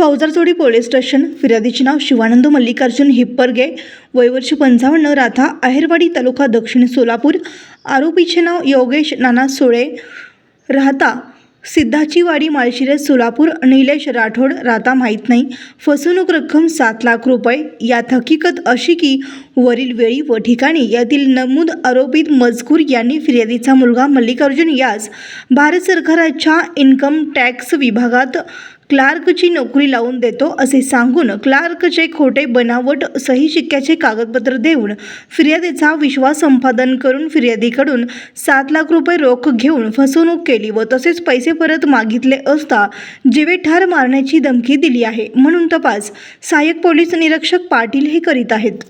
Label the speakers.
Speaker 1: फौजदारचोडी police station. फिर्यादीचे नाव शिवानंद मल्लिकार्जुन हिप्परगे, वय वर्ष 55, राहता आहेरवाडी, तालुका दक्षिण सोलापूर. आरोपीचे नाव योगेश नाना सोळे, राहता सिद्धाचीवाडी, माळशिरस, सोलापूर. निलेश राठोड, राहता माहीत नाही. फसवणूक रक्कम 7 लाख रुपये. यात हकीकत अशी की वरील वेळी व ठिकाणी यातील नमूद आरोपित मजकूर यांनी फिर्यादीचा मुलगा मल्लिकार्जुन यास भारत सरकारच्या इन्कम टॅक्स विभागात क्लार्कची नोकरी लावून देतो असे सांगून क्लार्कचे खोटे बनावट सही शिक्क्याचे कागदपत्र देऊन फिर्यादीचा विश्वास संपादन करून फिर्यादीकडून 7 लाख रुपये रोख घेऊन फसवणूक केली व तसेच पैसे परत मागितले असता जीवे ठार मारण्याची धमकी दिली आहे, म्हणून तपास सहाय्यक पोलीस निरीक्षक पाटील हे करीत आहेत.